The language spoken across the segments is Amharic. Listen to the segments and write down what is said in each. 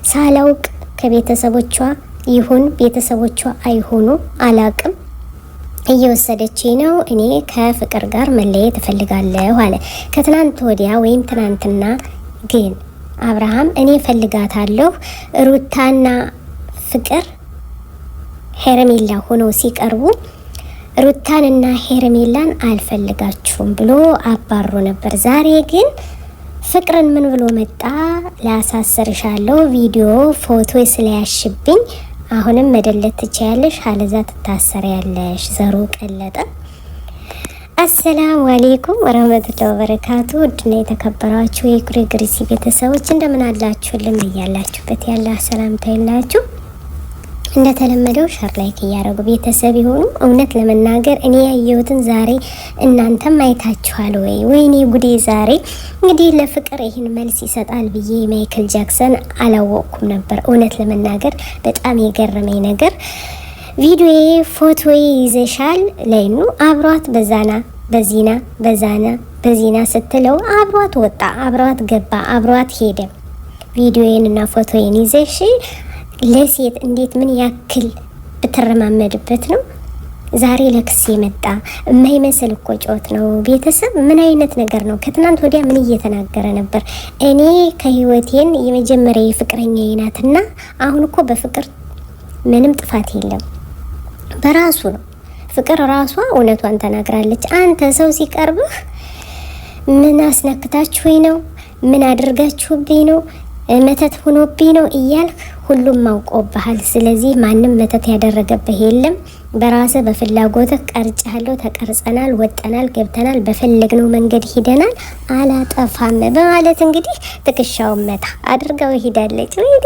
ሳላውቅ ከቤተሰቦቿ ይሁን ቤተሰቦቿ አይሆኑ አላቅም እየወሰደች ነው። እኔ ከፍቅር ጋር መለየት እፈልጋለሁ አለ። ከትናንት ወዲያ ወይም ትናንትና ግን አብርሃም እኔ ፈልጋታለሁ ሩታና ፍቅር ሄርሜላ ሆነው ሲቀርቡ ሩታንና ሄርሜላን አልፈልጋችሁም ብሎ አባሮ ነበር። ዛሬ ግን ፍቅርን ምን ብሎ መጣ? ላሳሰርሻለሁ ቪዲዮ ፎቶ ስለያሽብኝ አሁንም መደለት ትችያለሽ፣ አለዛ ትታሰሪያለሽ። ዘሩ ቀለጠ። አሰላሙ አለይኩም ወራህመቱላሂ ወበረካቱ። ውድና የተከበራችሁ የኩሬ ግሪሲ ቤተሰቦች እንደምን አላችሁልን? በያላችሁበት ያለ ሰላምታ ይላችሁ። እንደተለመደው ሸር ላይክ እያደረጉ ቤተሰብ ይሁኑ። እውነት ለመናገር እኔ ያየሁትን ዛሬ እናንተም አይታችኋል ወይ? ወይኔ ጉዴ! ዛሬ እንግዲህ ለፍቅር ይህን መልስ ይሰጣል ብዬ ማይክል ጃክሰን አላወቅኩም ነበር። እውነት ለመናገር በጣም የገረመኝ ነገር ቪዲዮ ፎቶ ይዘሻል ላይኑ አብሯት በዚና ስትለው አብሯት ወጣ፣ አብሯት ገባ፣ አብሯት ሄደ። ቪዲዮዬንና ፎቶዬን ይዘሽ ለሴት እንዴት ምን ያክል ብትረማመድበት ነው ዛሬ ለክስ የመጣ? የማይመስል እኮ ጮት ነው። ቤተሰብ ምን አይነት ነገር ነው? ከትናንት ወዲያ ምን እየተናገረ ነበር? እኔ ከህይወቴን የመጀመሪያ የፍቅረኛዬ ናትና አሁን እኮ በፍቅር ምንም ጥፋት የለም፣ በራሱ ነው። ፍቅር ራሷ እውነቷን ተናግራለች። አንተ ሰው ሲቀርብህ ምን አስነክታችሁኝ ነው? ምን አድርጋችሁብኝ ነው? መተት ሆኖብኝ ነው እያልክ ሁሉም አውቆብሃል። ስለዚህ ማንም መተት ያደረገብህ የለም። በራስህ በፍላጎትህ ቀርጫለሁ፣ ተቀርጸናል፣ ወጠናል፣ ገብተናል፣ በፈለግነው መንገድ ሂደናል፣ አላጠፋም በማለት እንግዲህ ትከሻውን መታ አድርገው ሄዳለች። ወይኔ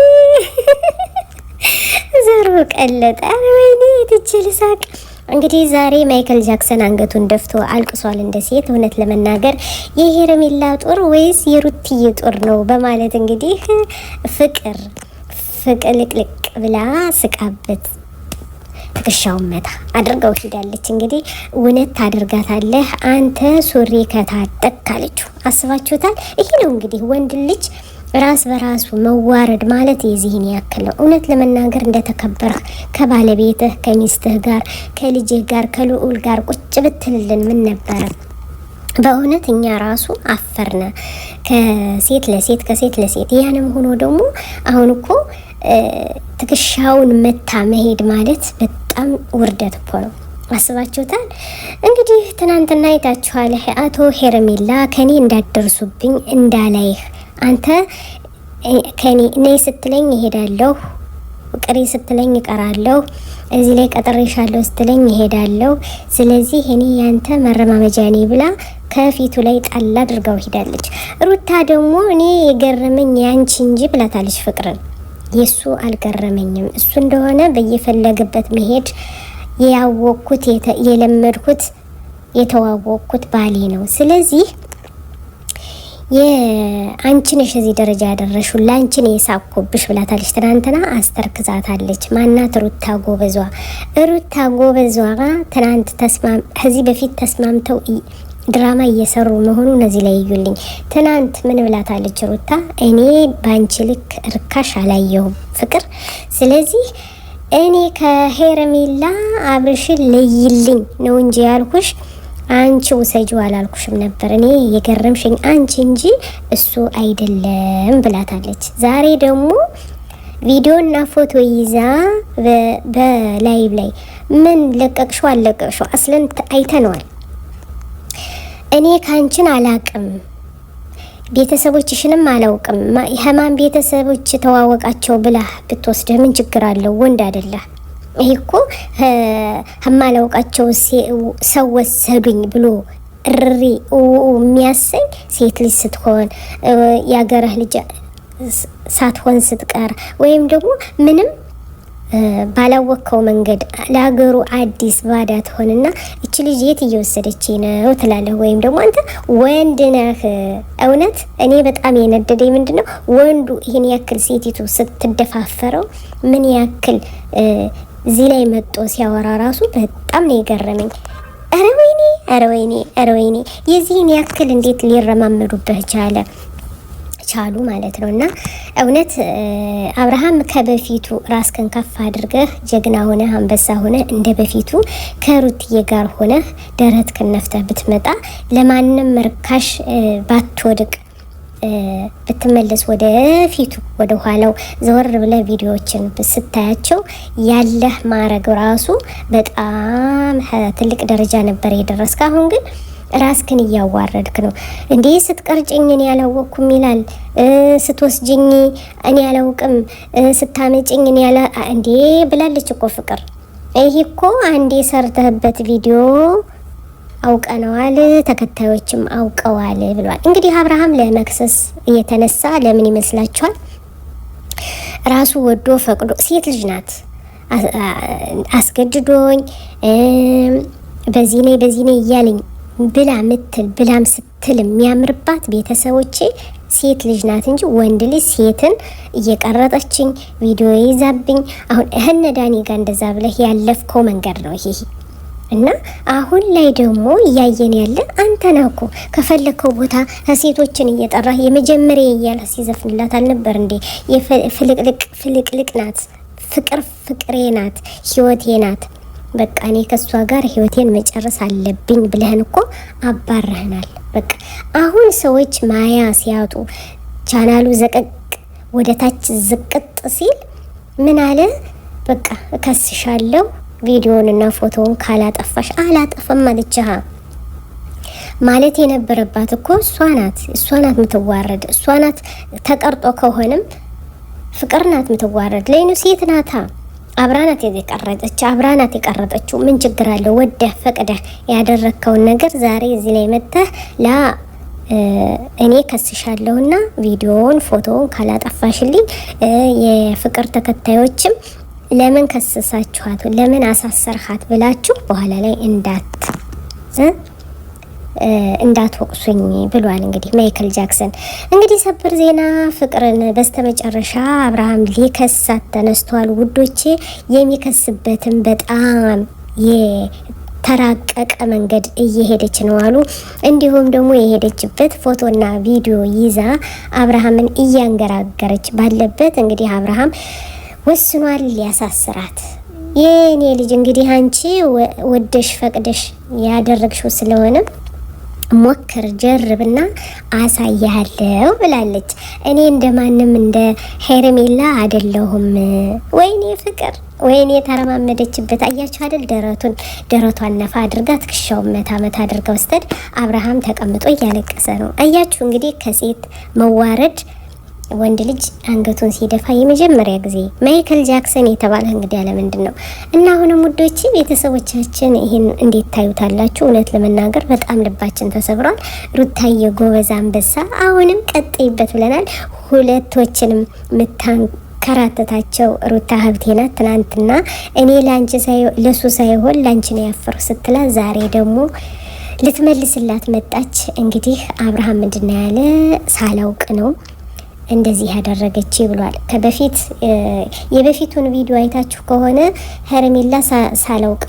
ዘሩ ቀለጠ። ወይኔ ትችል ሳቅ። እንግዲህ ዛሬ ማይክል ጃክሰን አንገቱን ደፍቶ አልቅሷል እንደ ሴት። እውነት ለመናገር የሄርሜላ ጦር ወይስ የሩትዬ ጦር ነው በማለት እንግዲህ ፍቅር ፍቅልቅልቅ ብላ ስቃበት ትከሻውን መታ አድርገው ሄዳለች። እንግዲህ እውነት ታደርጋታለህ አንተ ሱሪ ከታጠቅ ካለችው አስባችሁታል? ይሄ ነው እንግዲህ ወንድ ልጅ ራስ በራሱ መዋረድ ማለት የዚህን ያክል ነው። እውነት ለመናገር እንደተከበረህ ከባለቤትህ ከሚስትህ ጋር ከልጅህ ጋር ከልዑል ጋር ቁጭ ብትልልን ምን ነበረ? በእውነት እኛ ራሱ አፈርነ። ከሴት ለሴት ከሴት ለሴት ያንም ሆኖ ደግሞ አሁን እኮ ትከሻውን መታ መሄድ ማለት በጣም ውርደት እኮ ነው። አስባችሁታል? እንግዲህ ትናንትና አይታችኋል። አቶ ሄርሜላ ከኔ እንዳደርሱብኝ እንዳላይህ አንተ ከኔ ነይ ስትለኝ እሄዳለሁ፣ ቅሪ ስትለኝ እቀራለሁ፣ እዚህ ላይ ቀጥሬሻለሁ ስትለኝ እሄዳለሁ። ስለዚህ እኔ ያንተ መረማመጃ ነኝ ብላ ከፊቱ ላይ ጣል አድርጋው ሄዳለች። ሩታ ደግሞ እኔ የገረመኝ ያንቺ እንጂ ብላታለች ፍቅርን። የሱ አልገረመኝም። እሱ እንደሆነ በየፈለገበት መሄድ ያወቅኩት የለመድኩት የተዋወቅኩት ባሌ ነው። ስለዚህ የአንቺ ነሽ እዚህ ደረጃ ያደረሽው፣ ላንቺ ነው የሳብኩብሽ ብላታለች። ትናንትና አስተርክዛታለች። ማናት? ሩታ ጎበዟ። ሩታ ጎበዟ ትናንት ከዚህ በፊት ተስማምተው ድራማ እየሰሩ መሆኑ እነዚህ ላይ ይዩልኝ። ትናንት ምን ብላታለች ሩታ? እኔ ባንቺ ልክ ርካሽ አላየሁም ፍቅር። ስለዚህ እኔ ከሄርሜላ አብርሽን ለይልኝ ነው እንጂ ያልኩሽ አንቺ ውሰጂው አላልኩሽም ነበር። እኔ የገረምሽኝ አንቺ እንጂ እሱ አይደለም ብላታለች። ዛሬ ደግሞ ቪዲዮና ፎቶ ይዛ በላይቭ ላይ ምን ለቀቅሽው አለቀቅሽው አስለን አይተነዋል። እኔ ካንቺን አላቅም ቤተሰቦችሽንም አላውቅም። የማን ቤተሰቦች ተዋወቃቸው ብላ ብትወስደህ ምን ችግር አለው? ወንድ አይደለ? ይሄ እኮ ማላውቃቸው ሰው ወሰዱኝ ብሎ እሪ የሚያሰኝ ሴት ልጅ ስትሆን ያገረህ ልጅ ሳትሆን ስትቀር ወይም ደግሞ ምንም ባላወቀው መንገድ ለሀገሩ አዲስ ባዳ ትሆንና እቺ ልጅ የት እየወሰደች ነው ትላለህ። ወይም ደግሞ አንተ ወንድ ነህ። እውነት እኔ በጣም የነደደኝ ምንድነው ወንዱ ይሄን ያክል ሴቲቱ ስትደፋፈረው ምን ያክል እዚህ ላይ መጥቶ ሲያወራ ራሱ በጣም ነው የገረመኝ። ኧረ ወይኔ የዚህን ያክል እንዴት ሊረማመዱበት ቻለ? ቻሉ ማለት ነውና እውነት አብርሃም ከበፊቱ ራስከን ከፍ አድርገህ ጀግና ሆነ አንበሳ ሆነ እንደ በፊቱ ከሩትዬ ጋር ሆነ ደረትከን ነፍተህ ብትመጣ ለማንም ርካሽ ባትወድቅ ብትመለስ ወደ ፊቱ ወደ ኋላው ዘወር ብለ ቪዲዮዎችን ስታያቸው ያለህ ማረግ ራሱ በጣም ትልቅ ደረጃ ነበር የደረስከ። አሁን ግን ራስክን እያዋረድክ ነው እንዴ። ስትቀርጭኝ እኔ ያላወቅኩም ይላል፣ ስትወስጅኝ እኔ ያላውቅም፣ ስታመጭኝ እኔ ያላ እንዴ ብላለች እኮ ፍቅር። ይሄ እኮ አንዴ ሰርተህበት ቪዲዮ አውቀነዋል፣ ተከታዮችም አውቀዋል ብሏል። እንግዲህ አብርሃም ለመክሰስ እየተነሳ ለምን ይመስላችኋል? ራሱ ወዶ ፈቅዶ ሴት ልጅ ናት አስገድዶኝ በዚህ ነይ እያለኝ ብላም ስትል የሚያምርባት ቤተሰቦቼ ሴት ልጅ ናት እንጂ ወንድ ልጅ ሴትን እየቀረጠችኝ ቪዲዮ ይዛብኝ አሁን እህነ ዳኒ ጋር እንደዛ ብለህ ያለፍከው መንገድ ነው ይሄ። እና አሁን ላይ ደግሞ እያየን ያለ አንተ ነህ እኮ ከፈለከው ቦታ ሴቶችን እየጠራ የመጀመሪያ እያለ ሲዘፍንላት አልነበር እንዴ? ፍልቅልቅ ናት፣ ፍቅሬ ናት፣ ህይወቴ ናት፣ በቃ እኔ ከሷ ጋር ህይወቴን መጨረስ አለብኝ ብለህን እኮ አባረህናል። በቃ አሁን ሰዎች ማያ ሲያጡ ቻናሉ ዘቀቅ ወደ ታች ዝቅጥ ሲል ምን አለ? በቃ እከስሻለሁ ቪዲዮንና ፎቶውን ካላጠፋሽ አላጠፋም ማለችሃ ማለት የነበረባት እኮ እሷ ናት የምትዋረድ። እሷ ናት ተቀርጦ ከሆነም ፍቅር ናት የምትዋረድ። ለይኑ ሴት ናታ አብራናት የቀረጠችው ምን ችግር አለው? ወደህ ፈቅደህ ያደረከውን ነገር ዛሬ እዚህ ላይ መተህ እኔ ከስሻለሁና ቪዲዮውን ፎቶውን ካላጠፋሽልኝ የፍቅር ተከታዮችም ለምን ከሰሳችኋት ለምን አሳሰርሃት ብላችሁ በኋላ ላይ እንዳትወቅሱኝ ብሏል። እንግዲህ ማይክል ጃክሰን እንግዲህ ሰበር ዜና ፍቅርን በስተመጨረሻ አብርሃም ሊከሳት ተነስቷል ውዶቼ። የሚከስበትም በጣም የተራቀቀ መንገድ እየሄደች ነው አሉ። እንዲሁም ደግሞ የሄደችበት ፎቶና ቪዲዮ ይዛ አብርሃምን እያንገራገረች ባለበት እንግዲህ አብርሃም ወስኗል ሊያሳስራት። የኔ ልጅ እንግዲህ አንቺ ወደሽ ፈቅደሽ ያደረግሽው ስለሆነ ሞክር ጀርብና አሳያለሁ ብላለች። እኔ እንደማንም እንደ ሄርሜላ አይደለሁም። ወይኔ ፍቅር ወይኔ ተረማመደችበት። አያችሁ አይደል? ደረቷን ነፋ አድርጋ ትክሻውን መታ አድርጋ ወስተድ አብርሃም ተቀምጦ እያለቀሰ ነው። አያችሁ እንግዲህ ከሴት መዋረድ ወንድ ልጅ አንገቱን ሲደፋ የመጀመሪያ ጊዜ ማይክል ጃክሰን የተባለ እንግዲህ ያለ ምንድን ነው። እና አሁንም ውዶች ቤተሰቦቻችን ይሄን እንዴት ታዩታላችሁ? እውነት ለመናገር በጣም ልባችን ተሰብሯል። ሩታዬ ጎበዝ አንበሳ፣ አሁንም ቀጥይበት ብለናል። ሁለቶችንም ከራተታቸው ሩታ ሀብቴ ናት። ትናንትና እኔ ለሱ ሳይሆን ላንቺ ነው ያፈሩ ስትላ ዛሬ ደግሞ ልትመልስላት መጣች። እንግዲህ አብርሃም ምንድን ያለ ሳላውቅ ነው እንደዚህ ያደረገች ብሏል። የበፊቱን ቪዲዮ አይታችሁ ከሆነ ሄርሜላ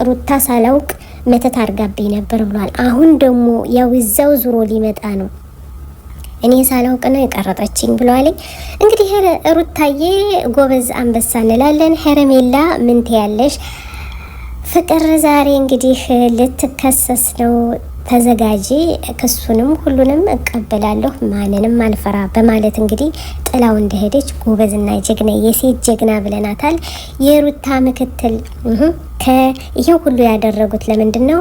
ሩታ ሳላውቅ መተት አርጋብኝ ነበር ብሏል። አሁን ደግሞ ያው እዛው ዙሮ ሊመጣ ነው። እኔ ሳላውቅ ነው የቀረጠችኝ ብሏል። እንግዲህ ሩታዬ ጎበዝ አንበሳ እንላለን። ሄርሜላ ምን ትያለሽ? ፍቅር ዛሬ እንግዲህ ልትከሰስ ነው። ተዘጋጂ፣ ክሱንም ሁሉንም እቀበላለሁ፣ ማንንም አልፈራ በማለት እንግዲህ ጥላው እንደሄደች ጎበዝና ጀግና የሴት ጀግና ብለናታል። የሩታ ምክትል ይሄው ሁሉ ያደረጉት ለምንድን ነው?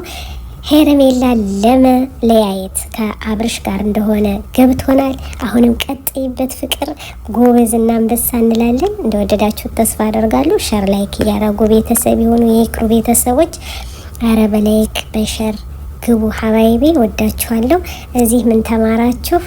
ሄርሜላ ለመለያየት ከአብርሽ ጋር እንደሆነ ገብቶናል። አሁንም ቀጥይበት ፍቅር፣ ጎበዝና አንበሳ እንላለን። እንደወደዳችሁ ተስፋ አደርጋለሁ። ሸር ላይክ እያደረጉ ቤተሰብ የሆኑ የኢክሩ ቤተሰቦች አረ በላይክ በሸር ግቡ ሀባይቢ። ወዳችኋለሁ። እዚህ ምን ተማራችሁ?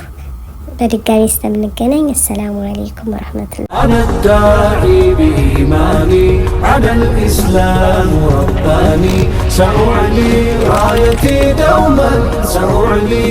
በድጋሚ እስከምንገናኝ አሰላሙ አለይኩም ወራህመቱላህ። أنا الداعي بإيماني على الإسلام رباني، سأعلي رايتي دوما، سأعلي